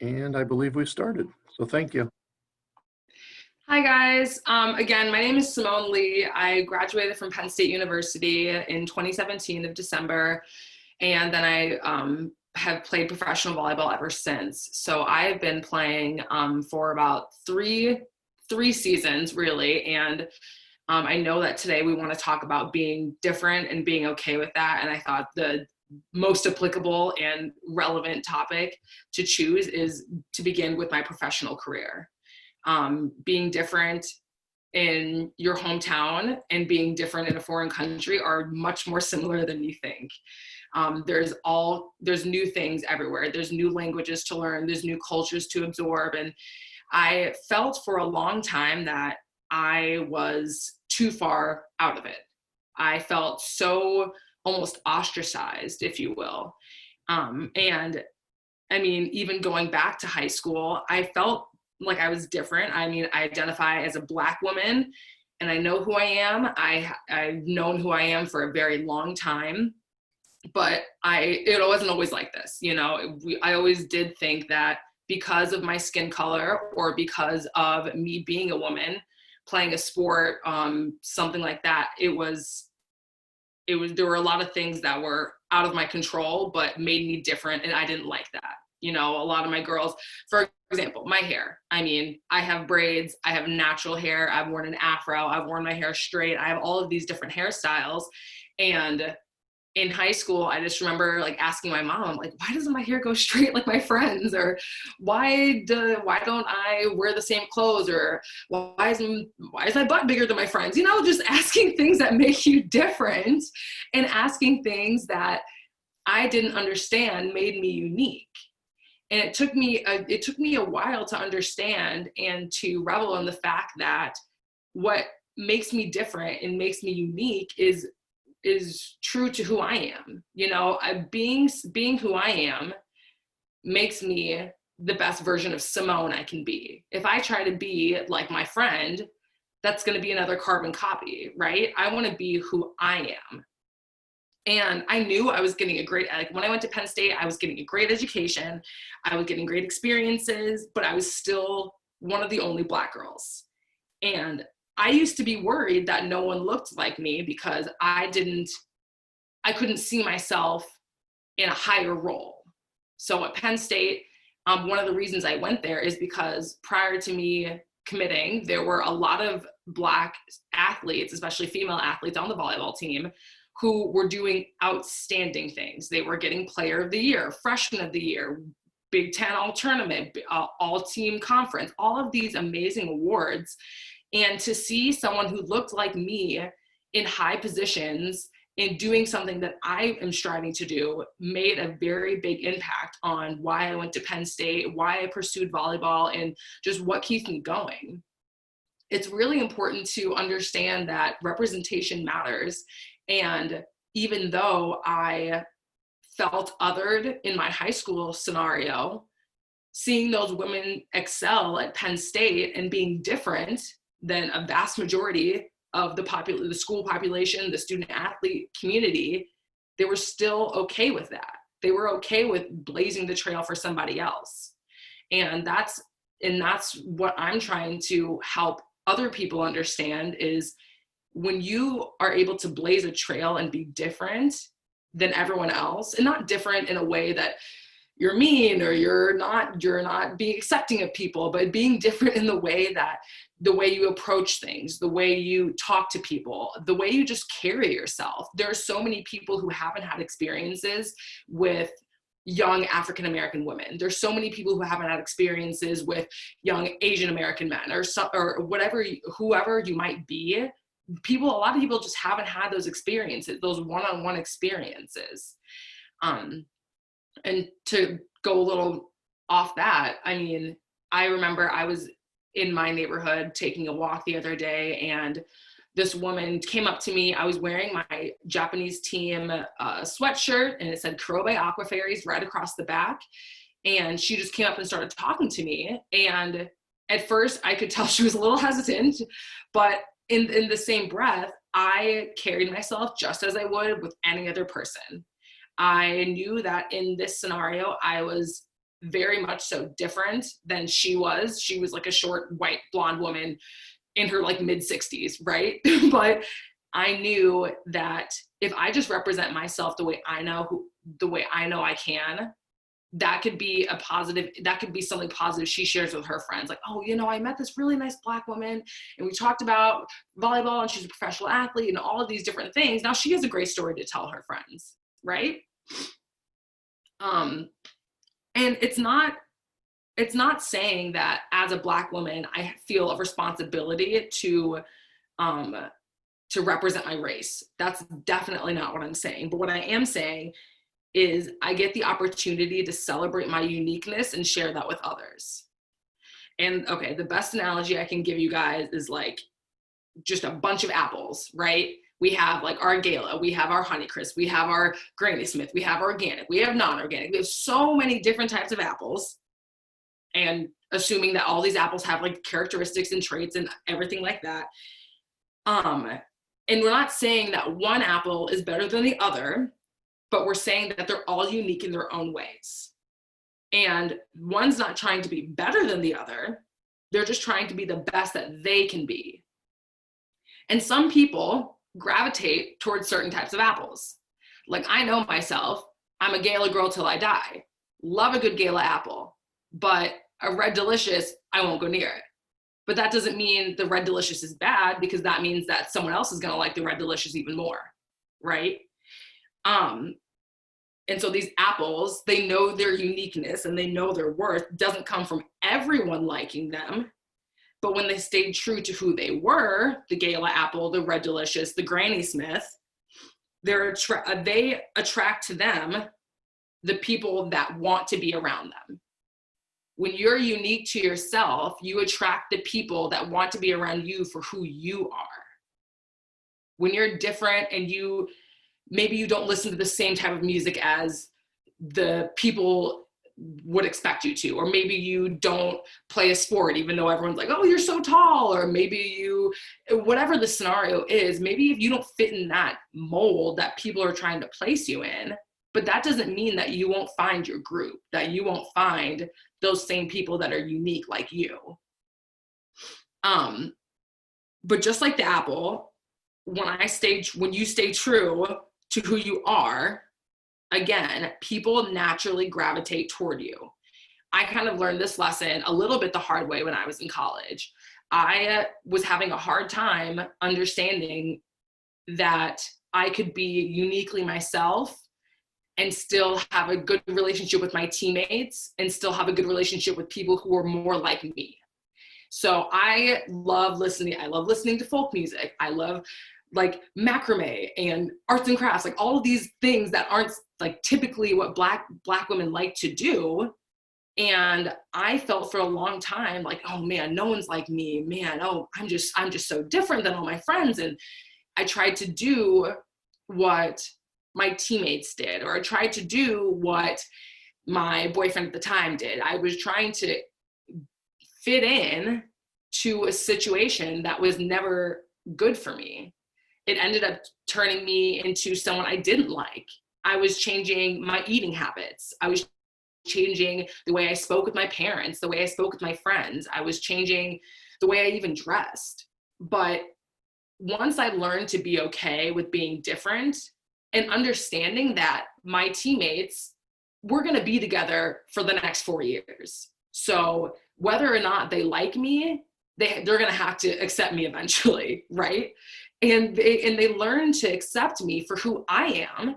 And I believe we've started. So thank you. Hi guys. Again, my name is Simone Lee. I graduated from Penn State University in 2017 of December, and then I have played professional volleyball ever since. So I've been playing for about three seasons really, and I know that today we want to talk about being different and being okay with that. And I thought the most applicable and relevant topic to choose is to begin with my professional career. Being different in your hometown and being different in a foreign country are much more similar than you think. There's new things everywhere. There's new languages to learn. There's new cultures to absorb. And I felt for a long time that I was too far out of it. I felt so almost ostracized, if you will. And I mean, even going back to high school, I felt like I was different. I mean, I identify as a Black woman and I know who I am. I've known who I am for a very long time, but it wasn't always like this. I always did think that because of my skin color or because of me being a woman, playing a sport, something like that, there were a lot of things that were out of my control, but made me different. And I didn't like that. A lot of my girls, for example, my hair. I mean, I have braids, I have natural hair, I've worn an afro, I've worn my hair straight. I have all of these different hairstyles. And in high school, I just remember like asking my mom, like, why doesn't my hair go straight like my friends? Or why don't I wear the same clothes? Or why is my butt bigger than my friends? Just asking things that make you different and asking things that I didn't understand made me unique. And it took me a while to understand and to revel in the fact that what makes me different and makes me unique is true to who I am. Being who I am makes me the best version of Simone I can be. If I try to be like my friend, that's going to be another carbon copy, right? I want to be who I am. And I knew I was getting when I went to Penn State, I was getting a great education, I was getting great experiences, but I was still one of the only Black girls. And I used to be worried that no one looked like me because I couldn't see myself in a higher role. So at Penn State, one of the reasons I went there is because prior to me committing, there were a lot of Black athletes, especially female athletes on the volleyball team, who were doing outstanding things. They were getting Player of the Year, Freshman of the Year, Big Ten All Tournament, All Team Conference, all of these amazing awards. And to see someone who looked like me in high positions and doing something that I am striving to do made a very big impact on why I went to Penn State, why I pursued volleyball, and just what keeps me going. It's really important to understand that representation matters. And even though I felt othered in my high school scenario, seeing those women excel at Penn State and being different than a vast majority of the school population, the student athlete community, they were still okay with that. They were okay with blazing the trail for somebody else. And that's what I'm trying to help other people understand is when you are able to blaze a trail and be different than everyone else, and not different in a way that you're mean or you're not being accepting of people, but being different in the way you approach things, the way you talk to people, the way you just carry yourself. There are so many people who haven't had experiences with young African American women. There's so many people who haven't had experiences with young Asian American men or whatever, whoever you might be. A lot of people just haven't had those experiences, those one-on-one experiences. And to go a little off that, I mean, I remember I was in my neighborhood taking a walk the other day, and this woman came up to me. I was wearing my Japanese team sweatshirt, and it said Kurobe Aqua Fairies right across the back. And she just came up and started talking to me. And at first I could tell she was a little hesitant, but in the same breath, I carried myself just as I would with any other person. I knew that in this scenario, I was very much so different than she was. She was like a short, white, blonde woman in her like mid 60s, right? But I knew that if I just represent myself the way I know I can, that could be a positive, that could be something positive she shares with her friends. Like, oh, I met this really nice Black woman and we talked about volleyball and she's a professional athlete and all of these different things. Now she has a great story to tell her friends, right? And it's not saying that as a Black woman, I feel a responsibility to represent my race. That's definitely not what I'm saying. But what I am saying is I get the opportunity to celebrate my uniqueness and share that with others. And okay, the best analogy I can give you guys is like just a bunch of apples, right? We have like our Gala, we have our Honeycrisp, we have our Granny Smith, we have organic, we have non-organic. We have so many different types of apples. And assuming that all these apples have like characteristics and traits and everything like that. And we're not saying that one apple is better than the other, but we're saying that they're all unique in their own ways. And one's not trying to be better than the other. They're just trying to be the best that they can be. And some people gravitate towards certain types of apples. Like I know myself, I'm a Gala girl till I die. Love a good Gala apple, but a Red Delicious, I won't go near it. But that doesn't mean the Red Delicious is bad, because that means that someone else is gonna like the Red Delicious even more, right? And so these apples, they know their uniqueness and they know their worth doesn't come from everyone liking them. But when they stayed true to who they were, the Gala apple, the Red Delicious, the Granny Smith, they attract to them the people that want to be around them. When you're unique to yourself, you attract the people that want to be around you for who you are. When you're different and maybe you don't listen to the same type of music as the people would expect you to, or maybe you don't play a sport even though everyone's like, oh, you're so tall, or maybe whatever the scenario is, maybe if you don't fit in that mold that people are trying to place you in, but that doesn't mean that you won't find your group, that you won't find those same people that are unique like you. But just like the apple, when you stay true to who you are, again, people naturally gravitate toward you. I kind of learned this lesson a little bit the hard way when I was in college. I was having a hard time understanding that I could be uniquely myself and still have a good relationship with my teammates and still have a good relationship with people who are more like me. So I love listening to folk music. I love like macrame and arts and crafts, like all of these things that aren't like typically what black women like to do. And I felt for a long time like, oh man, no one's like me, man. Oh, I'm just so different than all my friends. And I tried to do what my teammates did, or I tried to do what my boyfriend at the time did. I was trying to fit in to a situation that was never good for me. It ended up turning me into someone I didn't like. I was changing my eating habits. I was changing the way I spoke with my parents, the way I spoke with my friends. I was changing the way I even dressed. But once I learned to be okay with being different and understanding that my teammates, we're going to be together for the next 4 years. So whether or not they like me, they're going to have to accept me eventually, right? And they learn to accept me for who I am,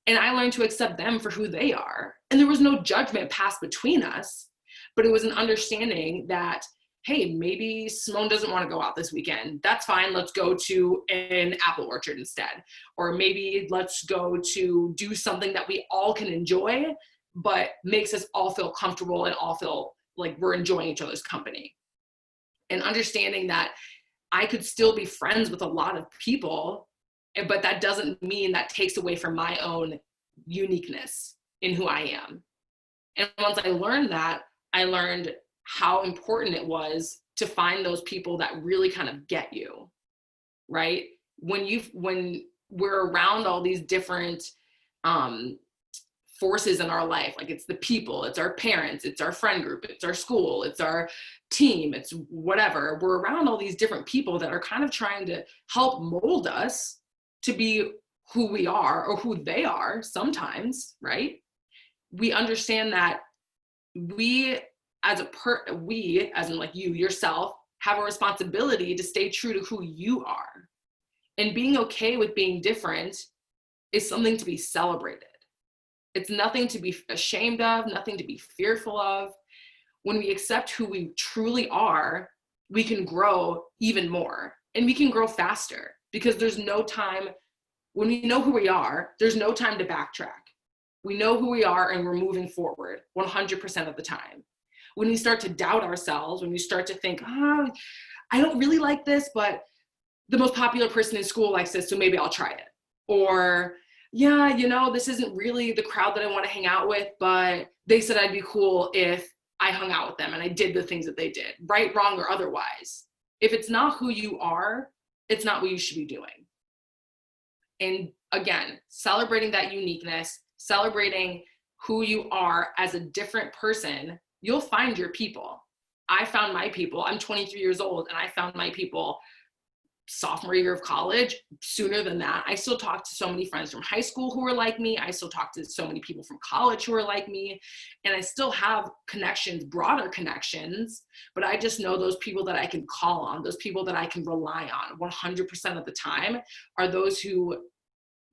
and I learned to accept them for who they are. And there was no judgment passed between us, but it was an understanding that, hey, maybe Simone doesn't want to go out this weekend. That's fine. Let's go to an apple orchard instead. Or maybe let's go to do something that we all can enjoy, but makes us all feel comfortable and all feel like we're enjoying each other's company. And understanding that I could still be friends with a lot of people, but that doesn't mean that takes away from my own uniqueness in who I am. And once I learned that, I learned how important it was to find those people that really kind of get you, right? When we're around all these different forces in our life. Like it's the people, it's our parents, it's our friend group, it's our school, it's our team, it's whatever. We're around all these different people that are kind of trying to help mold us to be who we are or who they are sometimes, right? We understand that we as in like you yourself have a responsibility to stay true to who you are. And being okay with being different is something to be celebrated. It's nothing to be ashamed of, nothing to be fearful of. When we accept who we truly are, we can grow even more and we can grow faster because there's no time, when we know who we are, there's no time to backtrack. We know who we are and we're moving forward 100% of the time. When we start to doubt ourselves, when we start to think, oh, I don't really like this, but the most popular person in school likes this, so maybe I'll try it. Or, yeah, you know, this isn't really the crowd that I want to hang out with, but they said I'd be cool if I hung out with them and I did the things that they did, right, wrong, or otherwise. If it's not who you are, it's not what you should be doing. And again, celebrating that uniqueness, celebrating who you are as a different person, you'll find your people. I found my people. I'm 23 years old and I found my people sophomore year of college. Sooner than that, I still talk to so many friends from high school who are like me. I still talk to so many people from college who are like me. And I still have connections, broader connections, but I just know those people that I can call on, those people that I can rely on 100% of the time are those who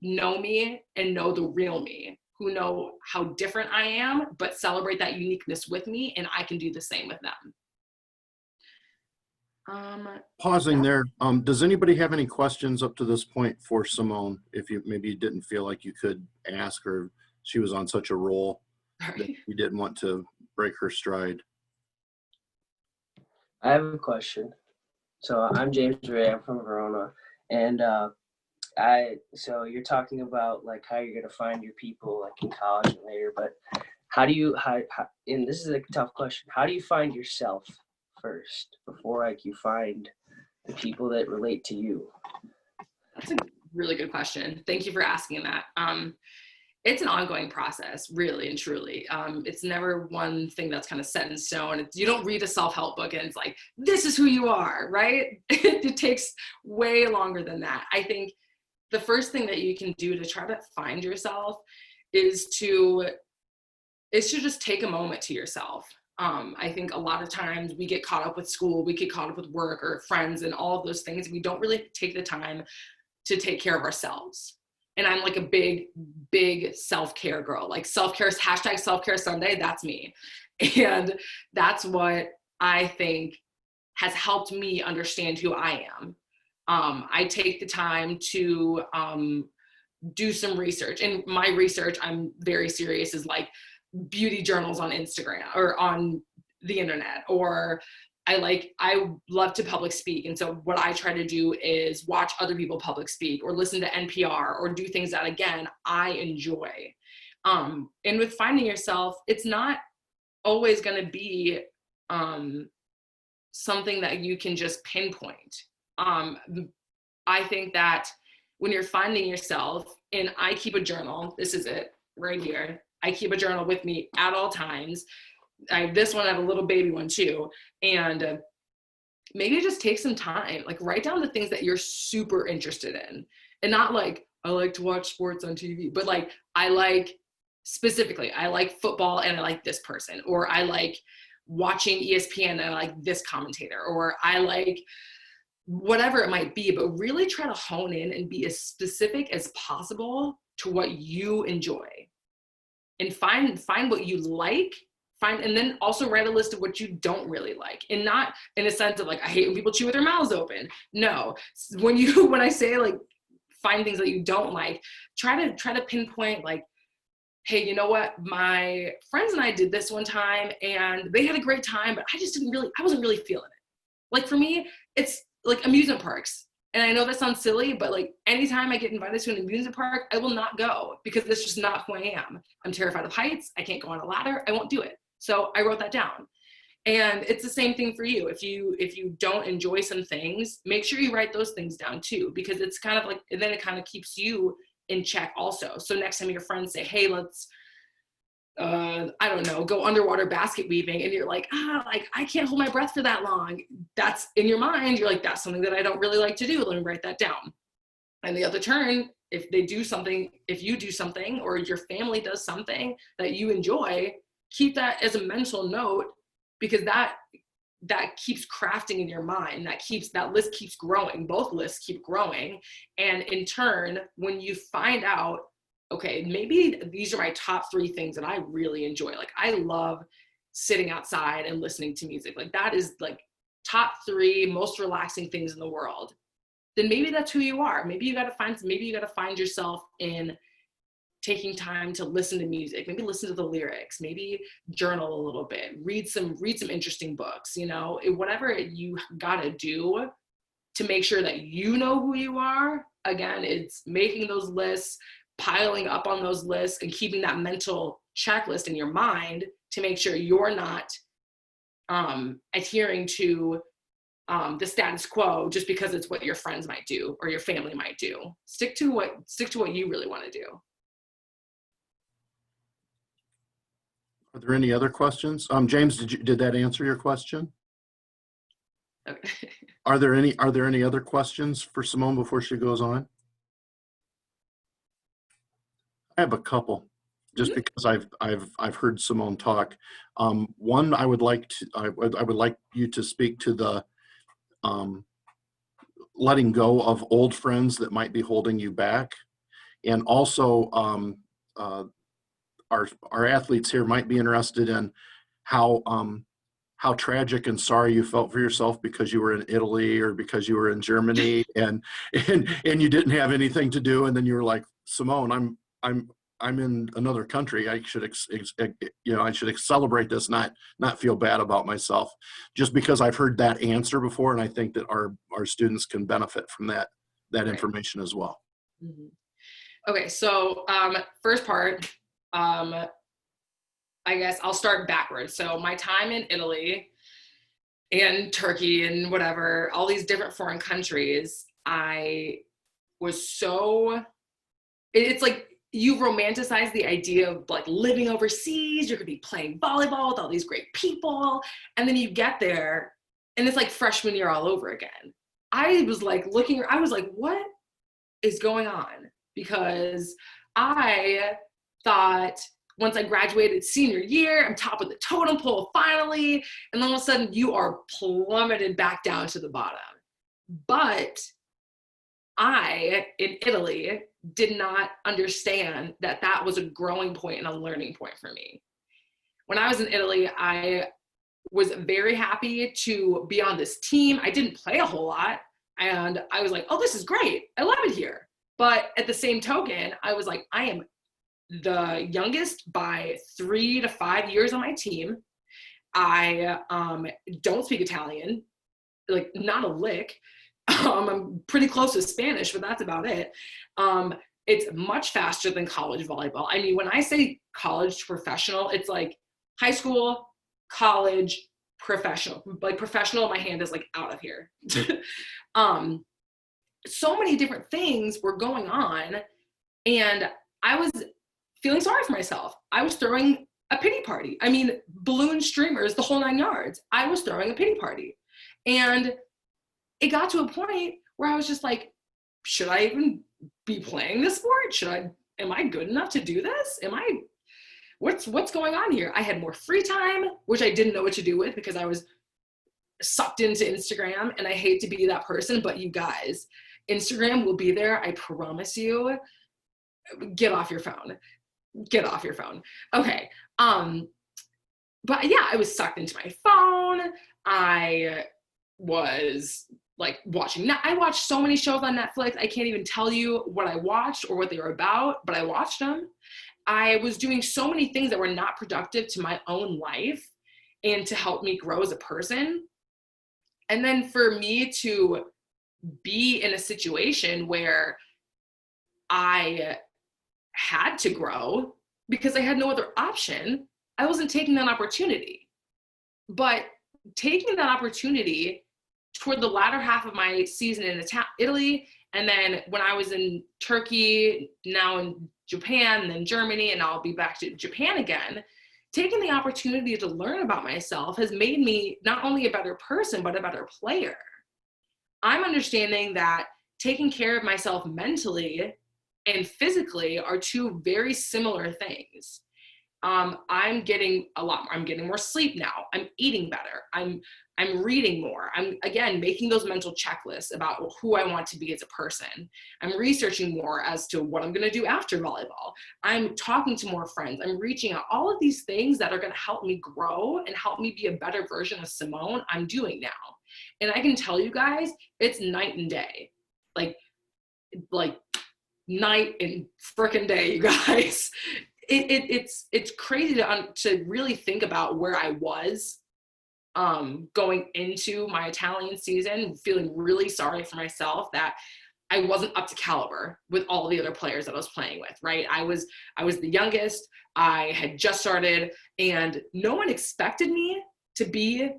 know me and know the real me, who know how different I am, but celebrate that uniqueness with me, and I can do the same with them. Pausing there, does anybody have any questions up to this point for Simone? If you maybe didn't feel like you could ask her, she was on such a roll that you didn't want to break her stride. I have a question. So I'm James Ray. I'm from Verona, and so you're talking about like how you're gonna find your people like in college and later, but how and this is a tough question. How do you find yourself first before like you find the people that relate to you? That's a really good question. Thank you for asking that. It's an ongoing process, really and truly. It's never one thing that's kind of set in stone. You don't read a self-help book and it's like, this is who you are, right? It takes way longer than that. I think the first thing that you can do to try to find yourself is to just take a moment to yourself. I think a lot of times we get caught up with school, we get caught up with work or friends and all of those things. We don't really take the time to take care of ourselves. And I'm like a big self-care girl, like self-care, hashtag self-care Sunday, that's me. And that's what I think has helped me understand who I am. I take the time to do some research, and my research, I'm very serious, is like beauty journals on Instagram or on the internet, or I love to public speak. And so what I try to do is watch other people public speak or listen to NPR or do things that, again, I enjoy. And with finding yourself, it's not always going to be something that you can just pinpoint. I think that when you're finding yourself, and I keep a journal, this is it right here. I keep a journal with me at all times. I have this one, I have a little baby one too. And maybe just take some time, like write down the things that you're super interested in. And not like, I like to watch sports on TV, but like, I like football and I like this person, or I like watching ESPN and I like this commentator, or I like whatever it might be, but really try to hone in and be as specific as possible to what you enjoy. And find what you like, and then also write a list of what you don't really like, and not in a sense of like, I hate when people chew with their mouths open. No, when I say like, find things that you don't like, try to pinpoint like, hey, you know what? My friends and I did this one time and they had a great time, but I wasn't really feeling it. Like for me, it's like amusement parks. And I know that sounds silly, but like anytime I get invited to an amusement park, I will not go because that's just not who I am. I'm terrified of heights. I can't go on a ladder. I won't do it. So I wrote that down. And it's the same thing for you. If you don't enjoy some things, make sure you write those things down too, because it's kind of like, and then it kind of keeps you in check also. So next time your friends say, hey, let's I don't know, go underwater basket weaving, and you're like, like I can't hold my breath for that long. That's in your mind. You're like, that's something that I don't really like to do. Let me write that down. And the other turn, if they do something, if you do something or your family does something that you enjoy, keep that as a mental note, because that keeps crafting in your mind. That list keeps growing. Both lists keep growing. And in turn, when you find out, okay, maybe these are my top 3 things that I really enjoy. Like I love sitting outside and listening to music. Like that is like top 3 most relaxing things in the world. Then maybe that's who you are. Maybe you got to find yourself in taking time to listen to music, maybe listen to the lyrics, maybe journal a little bit, read some interesting books, whatever you got to do to make sure that you know who you are. Again, it's making those lists, piling up on those lists, and keeping that mental checklist in your mind to make sure you're not adhering to the status quo just because it's what your friends might do or your family might do. Stick to what you really want to do. Are there any other questions? James, did that answer your question? Okay. Are there any other questions for Simone before she goes on? I have a couple, just because I've heard Simone talk. One, I would like you to speak to the letting go of old friends that might be holding you back, and also our athletes here might be interested in how tragic and sorry you felt for yourself because you were in Italy or because you were in Germany and you didn't have anything to do, and then you were like, Simone, I'm in another country. I should I should celebrate this, not feel bad about myself, just because I've heard that answer before, and I think that our students can benefit from that information as well. Mm-hmm. Okay, so first part, I guess I'll start backwards. So my time in Italy and Turkey and whatever, all these different foreign countries, I was it's like you romanticize the idea of like living overseas. You're gonna be playing volleyball with all these great people. And then you get there and it's like freshman year all over again. I was like what is going on? Because I thought once I graduated senior year, I'm top of the totem pole finally, and all of a sudden you are plummeted back down to the bottom. But I, in Italy, did not understand that was a growing point and a learning point for me. When I was in Italy, I was very happy to be on this team. I didn't play a whole lot, and I was like, oh, this is great. I love it here. But at the same token, I was like, I am the youngest by 3 to 5 years on my team. I don't speak Italian, like not a lick. I'm pretty close to Spanish, but that's about it. It's much faster than college volleyball. I mean, when I say college to professional, it's like high school, college, professional. Like professional, my hand is like out of here. So many different things were going on, and I was feeling sorry for myself. I was throwing a pity party. I mean, balloon streamers, the whole 9 yards. I was throwing a pity party. And it got to a point where I was just like, should I even be playing this sport? Am I good enough to do this? What's going on here? I had more free time, which I didn't know what to do with because I was sucked into Instagram, and I hate to be that person, but you guys, Instagram will be there. I promise you. Get off your phone. Okay. But yeah, I was sucked into my phone. I was like I watched so many shows on Netflix. I can't even tell you what I watched or what they were about, but I watched them. I was doing so many things that were not productive to my own life and to help me grow as a person. And then for me to be in a situation where I had to grow because I had no other option, I wasn't taking that opportunity. But taking that opportunity toward the latter half of my season in Italy, and then when I was in Turkey, now in Japan, and then Germany, and I'll be back to Japan again, taking the opportunity to learn about myself has made me not only a better person, but a better player. I'm understanding that taking care of myself mentally and physically are two very similar things. I'm getting more sleep now. I'm eating better. I'm reading more. I'm, again, making those mental checklists about who I want to be as a person. I'm researching more as to what I'm going to do after volleyball. I'm talking to more friends. I'm reaching out. All of these things that are going to help me grow and help me be a better version of Simone, I'm doing now. And I can tell you guys, it's night and day. Like night and frickin' day, you guys. It's crazy to really think about where I was going into my Italian season, feeling really sorry for myself that I wasn't up to caliber with all the other players that I was playing with, right? I was the youngest. I had just started, and no one expected me to be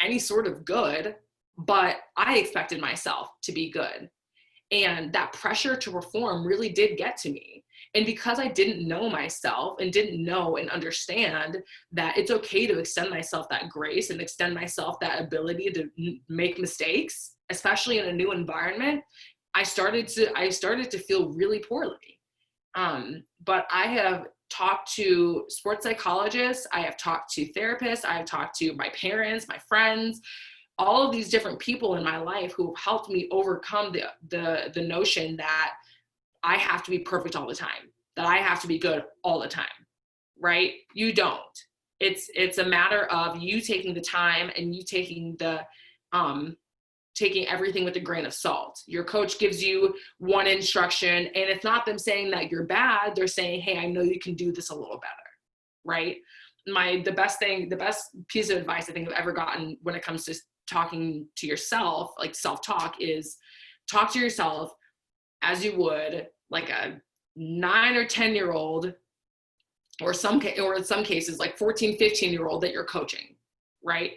any sort of good, but I expected myself to be good. And that pressure to perform really did get to me. And because I didn't know myself and didn't know and understand that it's okay to extend myself that grace and extend myself that ability to make mistakes, especially in a new environment, I started to feel really poorly. But I have talked to sports psychologists, I have talked to therapists, I have talked to my parents, my friends, all of these different people in my life who have helped me overcome the notion that I have to be perfect all the time, that I have to be good all the time, right? You don't. It's a matter of you taking the time and you taking taking everything with a grain of salt. Your coach gives you one instruction, and it's not them saying that you're bad. They're saying, hey, I know you can do this a little better, right? The best piece of advice I think I've ever gotten when it comes to talking to yourself, like self-talk, is talk to yourself as you would like a 9 or 10-year-old, or in some cases like 14, 15-year-old that you're coaching, right?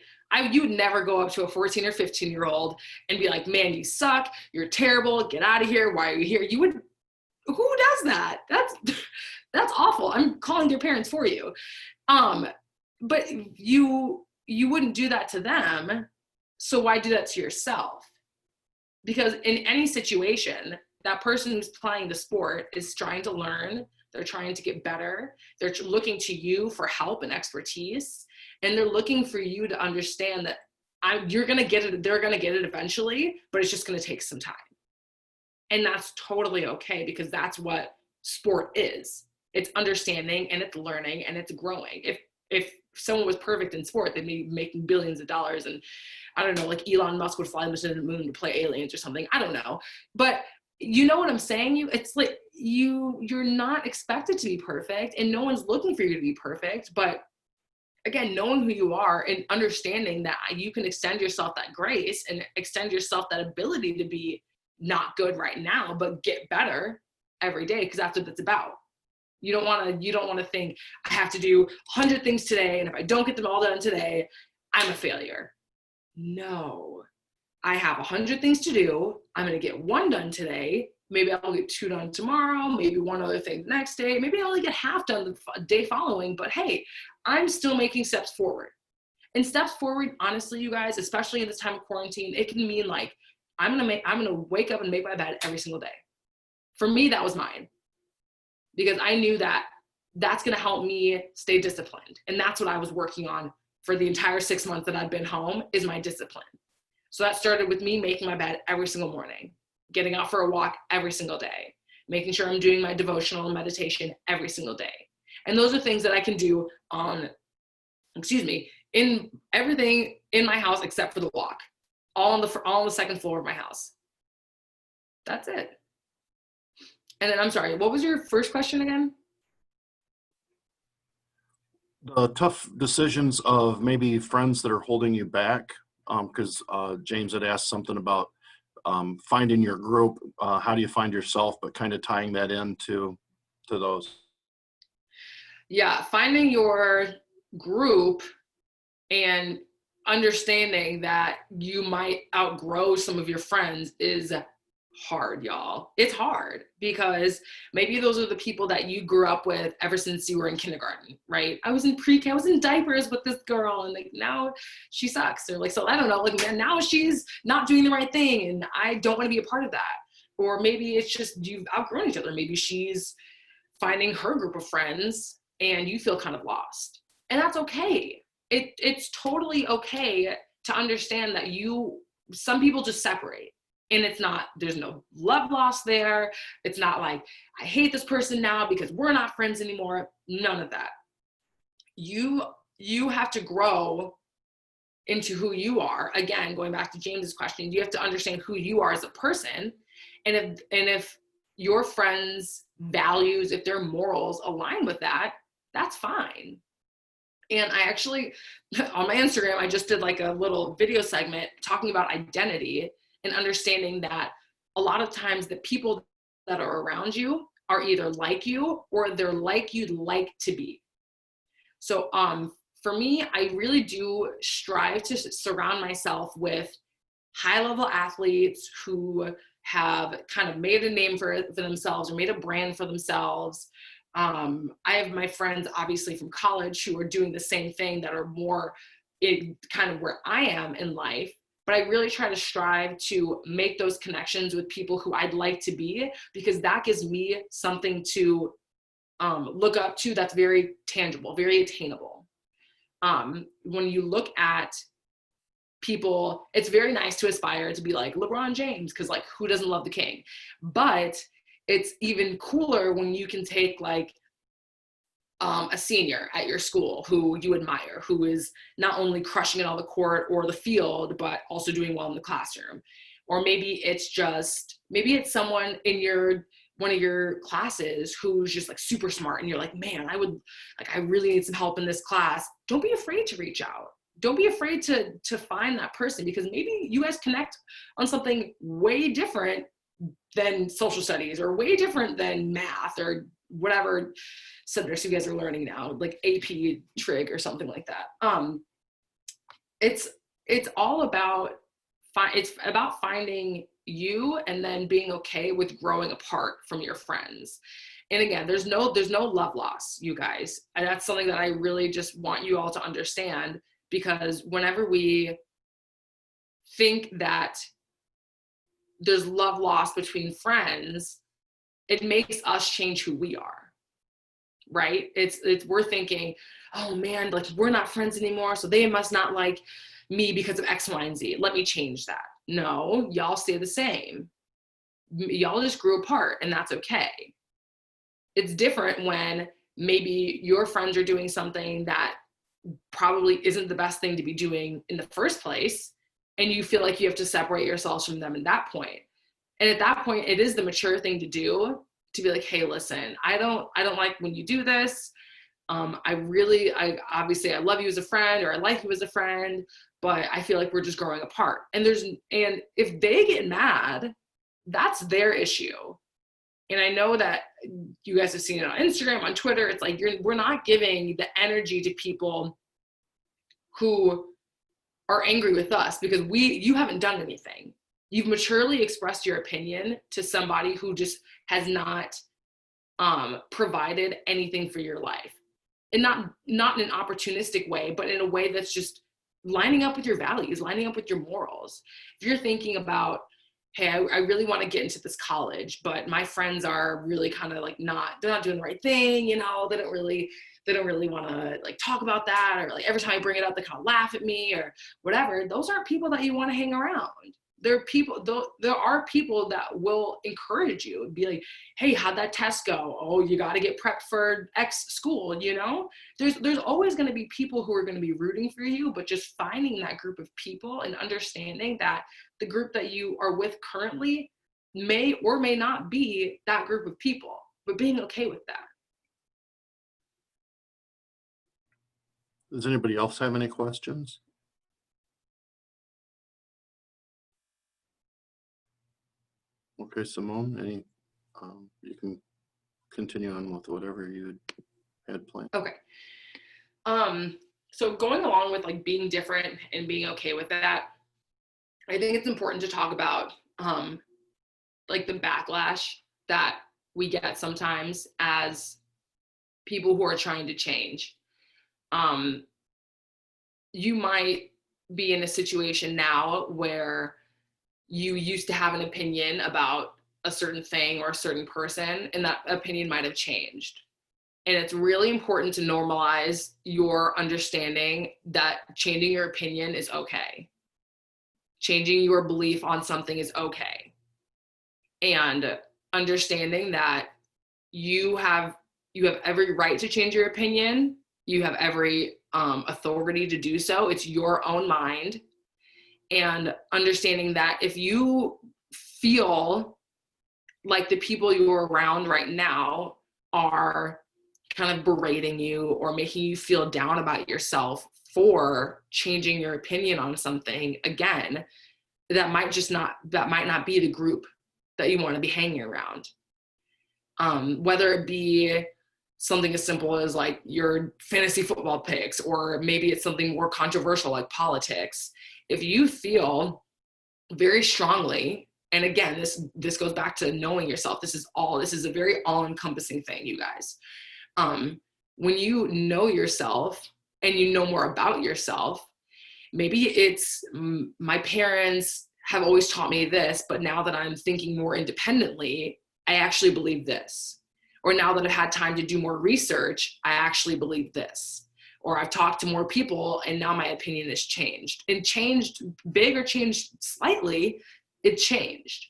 You would never go up to a 14 or 15-year-old and be like, man, you suck, you're terrible, get out of here, why are you here? Who does that? That's awful. I'm calling their parents for you. But you wouldn't do that to them. So why do that to yourself? Because in any situation, that person who's playing the sport is trying to learn, they're trying to get better, they're looking to you for help and expertise, and they're looking for you to understand that you're going to get it, they're going to get it eventually, but it's just going to take some time. And that's totally okay, because that's what sport is. It's understanding and it's learning and it's growing. If someone was perfect in sport, they'd be making billions of dollars, and I don't know, like Elon Musk would fly them to the moon to play aliens or something. I don't know. But you know what I'm saying? It's like you're not expected to be perfect, and no one's looking for you to be perfect. But again, knowing who you are and understanding that you can extend yourself that grace and extend yourself that ability to be not good right now, but get better every day, because that's what it's about. You don't want to think, I have to do 100 things today, and if I don't get them all done today, I'm a failure. No, I have 100 things to do. I'm going to get one done today. Maybe I'll get 2 done tomorrow. Maybe one other thing the next day. Maybe I'll only get half done the day following. But hey, I'm still making steps forward. And steps forward, honestly, you guys, especially in this time of quarantine, it can mean like I'm going to wake up and make my bed every single day. For me, that was mine, because I knew that that's going to help me stay disciplined. And that's what I was working on for the entire 6 months that I've been home, is my discipline. So that started with me making my bed every single morning, getting out for a walk every single day, making sure I'm doing my devotional and meditation every single day. And those are things that I can do in everything in my house except for the walk, all on the second floor of my house. That's it. And then, I'm sorry, what was your first question again? The tough decisions of maybe friends that are holding you back, because James had asked something about finding your group. How do you find yourself, but kind of tying that into those. Yeah, finding your group and understanding that you might outgrow some of your friends is hard, y'all. It's hard because maybe those are the people that you grew up with ever since you were in kindergarten, right? I was in pre-K, I was in diapers with this girl, and like now she sucks. Or like, so I don't know, like, man, now she's not doing the right thing and I don't want to be a part of that. Or maybe it's just you've outgrown each other. Maybe she's finding her group of friends and you feel kind of lost. And that's okay. It's totally okay to understand that some people just separate. And there's no love lost there. It's not like, I hate this person now because we're not friends anymore. None of that. You have to grow into who you are. Again, going back to James's question, you have to understand who you are as a person. And if your friends' values, if their morals align with that, that's fine. And I actually, on my Instagram, I just did like a little video segment talking about identity and understanding that a lot of times the people that are around you are either like you or they're like you'd like to be. So for me, I really do strive to surround myself with high-level athletes who have kind of made a name for themselves or made a brand for themselves. I have my friends, obviously, from college who are doing the same thing that are more in kind of where I am in life. But I really try to strive to make those connections with people who I'd like to be, because that gives me something to look up to that's very tangible, very attainable. When you look at people, it's very nice to aspire to be like LeBron James, because like who doesn't love the king? But it's even cooler when you can take like a senior at your school who you admire, who is not only crushing it on the court or the field, but also doing well in the classroom. Or maybe it's someone in one of your classes who's just like super smart and you're like, man, I really need some help in this class. Don't be afraid to reach out. Don't be afraid to find that person, because maybe you guys connect on something way different than social studies or way different than math or whatever subjects you guys are learning now, like AP trig or something like that. It's all about it's about finding you and then being okay with growing apart from your friends. And again, there's no love loss, you guys. And that's something that I really just want you all to understand, because whenever we think that there's love lost between friends, it makes us change who we are, right? It's we're thinking, oh man, like we're not friends anymore, so they must not like me because of X, Y, and Z. Let me change that. No, y'all stay the same. Y'all just grew apart, and that's okay. It's different when maybe your friends are doing something that probably isn't the best thing to be doing in the first place, and you feel like you have to separate yourselves from them at that point. And at that point, it is the mature thing to do, to be like, hey, listen, I don't like when you do this. Obviously I love you as a friend, or I like you as a friend, but I feel like we're just growing apart. And if they get mad, that's their issue. And I know that you guys have seen it on Instagram, on Twitter. It's like we're not giving the energy to people who are angry with us because you haven't done anything. You've maturely expressed your opinion to somebody who just has not provided anything for your life. And not in an opportunistic way, but in a way that's just lining up with your values, lining up with your morals. If you're thinking about, hey, I really want to get into this college, but my friends are really kind of like they're not doing the right thing, they don't really want to like talk about that, or like every time I bring it up, they kind of laugh at me or whatever. Those aren't people that you want to hang around. There are people that will encourage you and be like, hey, how'd that test go? Oh, you got to get prepped for X school, There's always going to be people who are going to be rooting for you, but just finding that group of people and understanding that the group that you are with currently may or may not be that group of people, but being okay with that. Does anybody else have any questions? Okay, Simone, you can continue on with whatever you had planned. Okay. So going along with like being different and being okay with that, I think it's important to talk about like the backlash that we get sometimes as people who are trying to change. You might be in a situation now where you used to have an opinion about a certain thing or a certain person, and that opinion might have changed. And it's really important to normalize your understanding that changing your opinion is okay. Changing your belief on something is okay. And understanding that you have every right to change your opinion. You have every authority to do so. It's your own mind. And understanding that if you feel like the people you're around right now are kind of berating you or making you feel down about yourself for changing your opinion on something, again, that might not be the group that you want to be hanging around. Whether it be something as simple as like your fantasy football picks, or maybe it's something more controversial like politics. If you feel very strongly, and again, this goes back to knowing yourself. This is a very all-encompassing thing, you guys. When you know yourself and you know more about yourself, maybe it's my parents have always taught me this, but now that I'm thinking more independently, I actually believe this. Or now that I've had time to do more research, I actually believe this. Or I've talked to more people and now my opinion has changed. And changed big or changed slightly, it changed.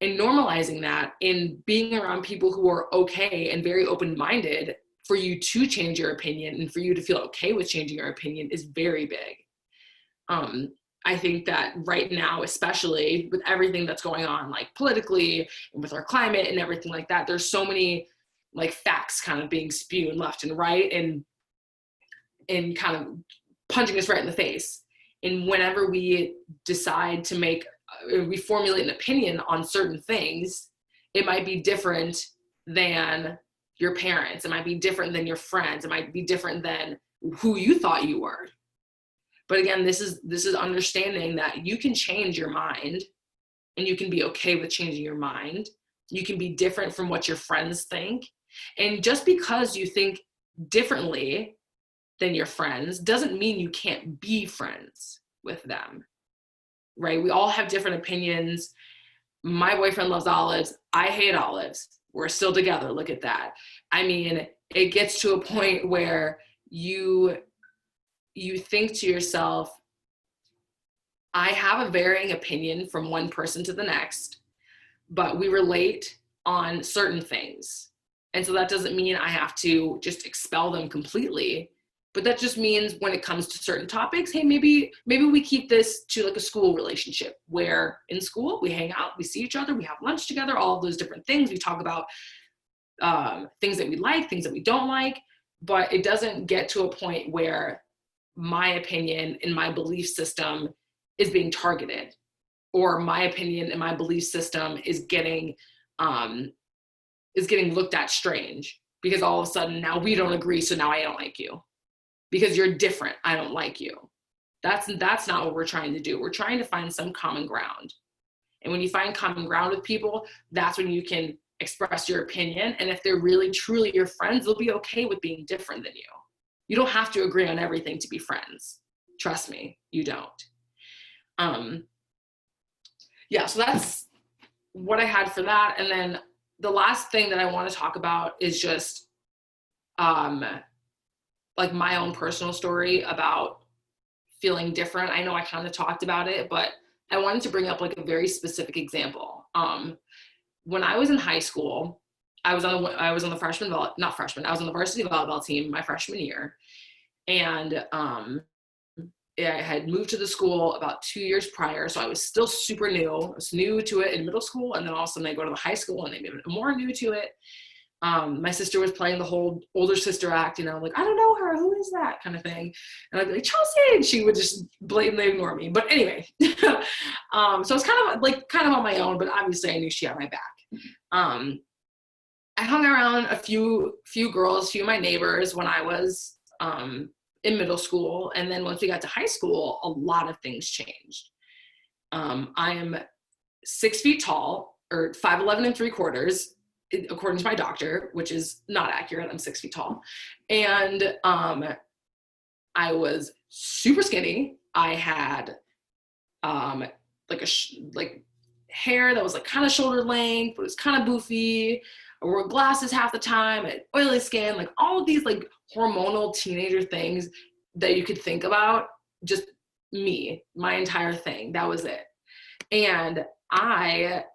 And normalizing that and being around people who are okay and very open-minded for you to change your opinion and for you to feel okay with changing your opinion is very big. I think that right now, especially with everything that's going on, like politically and with our climate and everything like that, there's so many like facts kind of being spewed left and right and kind of punching us right in the face. And whenever we decide to we formulate an opinion on certain things, it might be different than your parents. It might be different than your friends. It might be different than who you thought you were. But again, this is understanding that you can change your mind and you can be okay with changing your mind. You can be different from what your friends think. And just because you think differently than your friends doesn't mean you can't be friends with them, right? We all have different opinions. My boyfriend loves olives. I hate olives. We're still together. Look at that. I mean, it gets to a point where you think to yourself, I have a varying opinion from one person to the next, but we relate on certain things. And so that doesn't mean I have to just expel them completely, but that just means when it comes to certain topics, hey, maybe we keep this to like a school relationship where in school we hang out, we see each other, we have lunch together, all of those different things. We talk about things that we like, things that we don't like, but it doesn't get to a point where my opinion and my belief system is being targeted, or my opinion and my belief system is getting looked at strange because all of a sudden now we don't agree, so now I don't like you because you're different. I don't like you. That's not what we're trying to do. We're trying to find some common ground. And when you find common ground with people, that's when you can express your opinion. And if they're really truly your friends, they'll be okay with being different than you. You don't have to agree on everything to be friends. Trust me, you don't. So that's what I had for that. And then the last thing that I want to talk about is just like my own personal story about feeling different. I know I kind of talked about it, but I wanted to bring up like a very specific example. When I was in high school, I was on the varsity volleyball team my freshman year. And I had moved to the school about 2 years prior. So I was still super new. I was new to it in middle school. And then all of a sudden I go to the high school and I'm even more new to it. My sister was playing the whole older sister act, like, I don't know her, who is that kind of thing. And I'd be like, Chelsea, and she would just blatantly ignore me. But anyway, so it's kind of on my own, but obviously I knew she had my back. I hung around a few girls, few of my neighbors when I was in middle school. And then once we got to high school, a lot of things changed. I am 6 feet tall. or 5'11 3/4", according to my doctor, which is not accurate. I'm 6 feet tall. And I was super skinny. I had like hair that was like kind of shoulder length, but it was kind of boofy. I wore glasses half the time. I had oily skin, like all of these like hormonal teenager things that you could think about. Just me, my entire thing. That was it. And I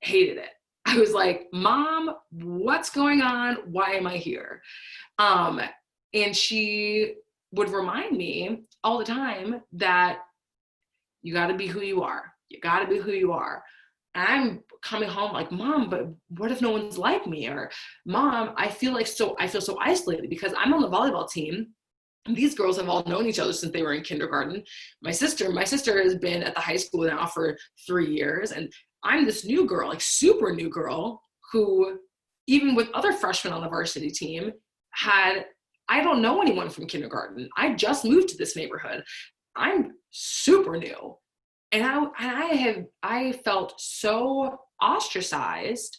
hated it. I was like, Mom, what's going on? Why am I here? And she would remind me all the time that you got to be who you are. You got to be who you are. And I'm coming home like, Mom, but what if no one's like me? Or Mom, I feel so isolated because I'm on the volleyball team. These girls have all known each other since they were in kindergarten. My sister has been at the high school now for 3 years. And I'm this new girl, like super new girl, who even with other freshmen on the varsity team I don't know anyone from kindergarten. I just moved to this neighborhood. I'm super new. And I felt so ostracized,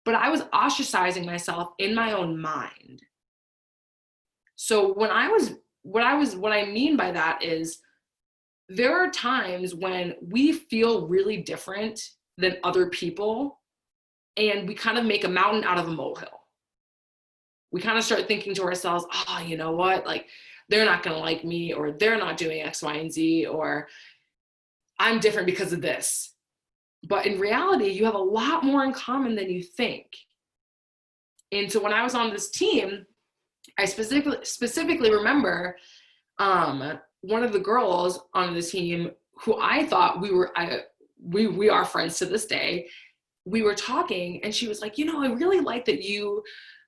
but I was ostracizing myself in my own mind. So what I mean by that is there are times when we feel really different than other people and we kind of make a mountain out of a molehill. We kind of start thinking to ourselves, oh, you know what? Like they're not going to like me, or they're not doing X, Y, and Z, or I'm different because of this. But in reality, you have a lot more in common than you think. And so when I was on this team, I specifically remember one of the girls on the team who I thought we are friends to this day. We were talking and she was like, I really like that you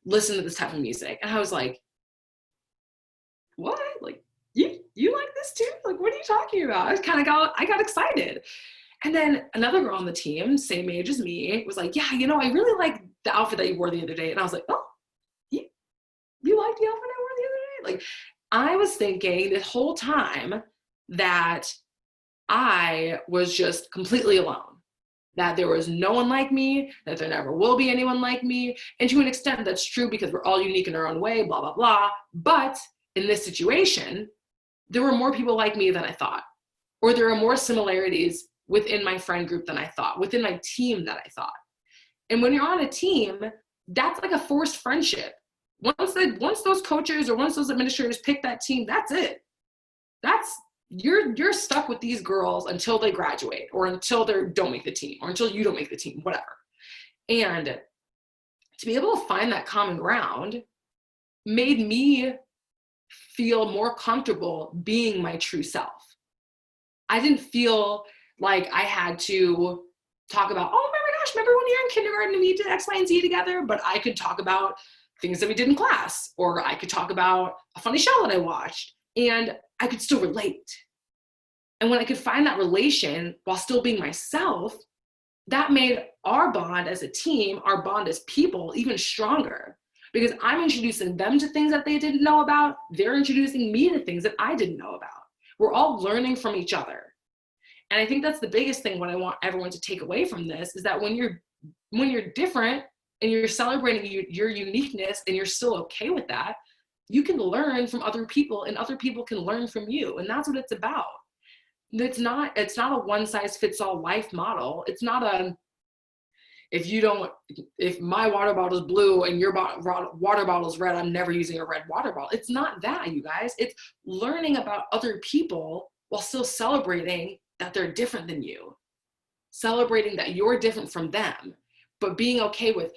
listen to this type of music. And I was like, what? Like, you like this too? Like, what are you talking about? I got excited. And then another girl on the team, same age as me, was like, yeah, I really like the outfit that you wore the other day. And I was like, oh, you like the outfit I wore the other day? Like, I was thinking this whole time that I was just completely alone, that there was no one like me, that there never will be anyone like me. And to an extent, that's true because we're all unique in our own way, blah, blah, blah. But in this situation, there were more people like me than I thought, or there are more similarities within my friend group than I thought, within my team than I thought. And when you're on a team, that's like a forced friendship. Once those coaches or once those administrators pick that team, that's it. You're stuck with these girls until they graduate, or until they don't make the team, or until you don't make the team, whatever. And to be able to find that common ground made me feel more comfortable being my true self. I didn't feel like I had to talk about, oh my gosh, remember when you were in kindergarten and we did X, Y, and Z together? But I could talk about things that we did in class, or I could talk about a funny show that I watched, and I could still relate. And when I could find that relation while still being myself, that made our bond as a team, our bond as people, even stronger. Because I'm introducing them to things that they didn't know about. They're introducing me to things that I didn't know about. We're all learning from each other. And I think that's the biggest thing, what I want everyone to take away from this, is that when you're different and you're celebrating your uniqueness and you're still okay with that, you can learn from other people and other people can learn from you. And that's what it's about. It's not a one size fits all life model. It's not if my water bottle is blue and your water bottle is red, I'm never using a red water bottle. It's not that, you guys. It's learning about other people while still celebrating that they're different than you, celebrating that you're different from them, but being okay with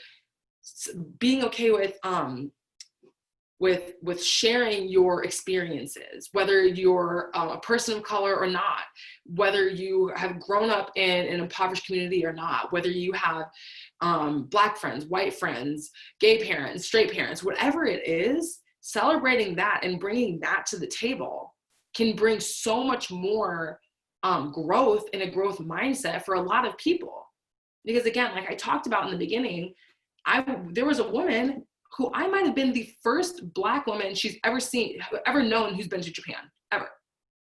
sharing your experiences, whether you're a person of color or not, whether you have grown up in an impoverished community or not, whether you have Black friends, white friends, gay parents, straight parents, whatever it is, celebrating that and bringing that to the table can bring so much more growth and a growth mindset for a lot of people. Because again, like I talked about in the beginning, there was a woman who I might have been the first Black woman she's ever known who's been to Japan, ever.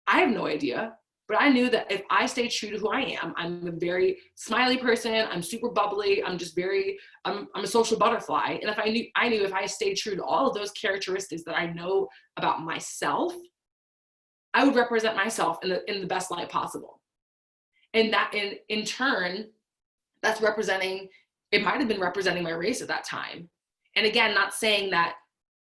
I have no idea. But I knew that if I stayed true to who I am, I'm a very smiley person, I'm super bubbly, I'm just very, I'm a social butterfly. And if I knew if I stayed true to all of those characteristics that I know about myself, I would represent myself in the best light possible. And that in turn, that's representing, it might have been representing my race at that time. And again, not saying that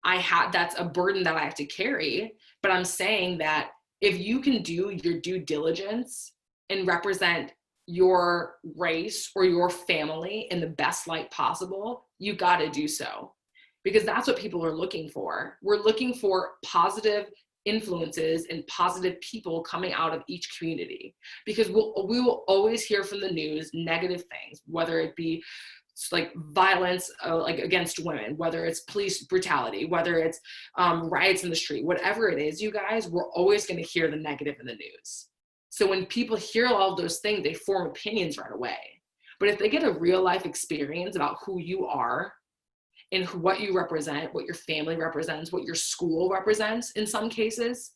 that's a burden that I have to carry, but I'm saying that if you can do your due diligence and represent your race or your family in the best light possible, you got to do so, because that's what people are looking for. We're looking for positive influences and positive people coming out of each community, because we will always hear from the news negative things, whether it be like violence like against women, whether it's police brutality, whether it's riots in the street, whatever it is, you guys, we're always going to hear the negative in the news. So when people hear all of those things, they form opinions right away. But if they get a real life experience about who you are and what you represent, what your family represents, what your school represents in some cases,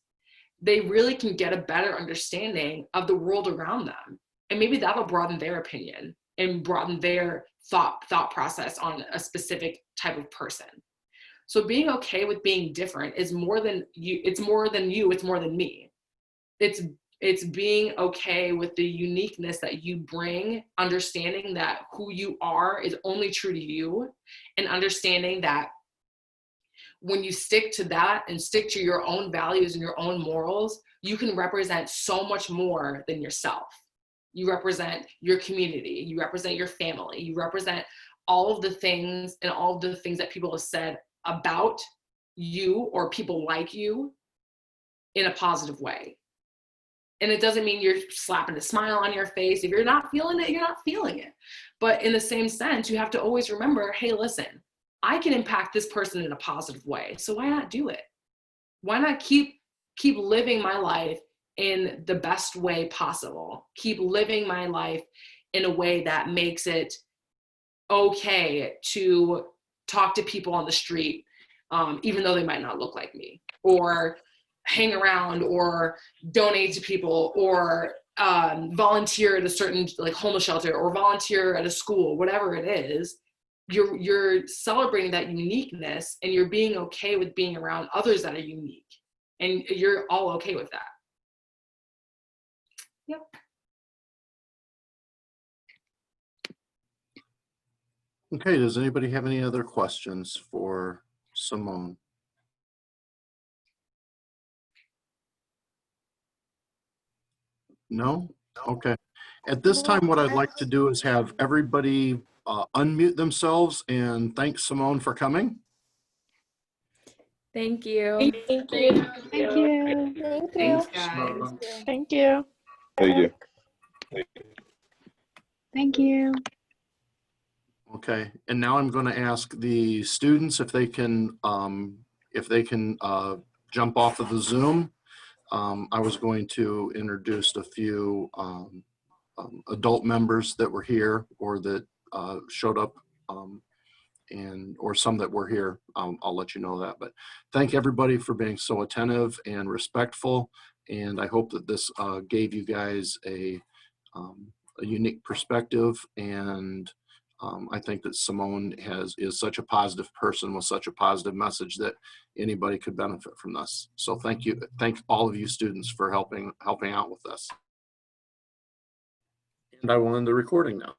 they really can get a better understanding of the world around them. And maybe that'll broaden their opinion and broaden their thought process on a specific type of person. So being okay with being different is more than you, it's more than me. It's being okay with the uniqueness that you bring, understanding that who you are is only true to you, and understanding that when you stick to that and stick to your own values and your own morals, you can represent so much more than yourself. You represent your community, you represent your family, you represent all of the things and all of the things that people have said about you or people like you in a positive way. And it doesn't mean you're slapping a smile on your face. If you're not feeling it, you're not feeling it. But in the same sense, you have to always remember, hey, listen, I can impact this person in a positive way. So why not do it? Why not keep living my life in the best way possible? Keep living my life in a way that makes it okay to talk to people on the street, even though they might not look like me, or hang around or donate to people, or volunteer at a certain like homeless shelter, or volunteer at a school, whatever it is. You're celebrating that uniqueness, and you're being okay with being around others that are unique, and you're all okay with that. Yep. Okay, does anybody have any other questions for Simone? No? Okay. At this time, what I'd like to do is have everybody unmute themselves and thank Simone for coming. Thank you. Thank you. Thank you. Thanks, guys. Thank you. Thank you. Thank you. Okay, and now I'm going to ask the students if they can jump off of the Zoom. I was going to introduce a few adult members that were here or that showed up, or some that were here. I'll let you know that. But thank everybody for being so attentive and respectful. And I hope that this gave you guys a unique perspective. And I think that Simone is such a positive person with such a positive message that anybody could benefit from this. So thank you. Thank all of you students for helping out with this. And I will end the recording now.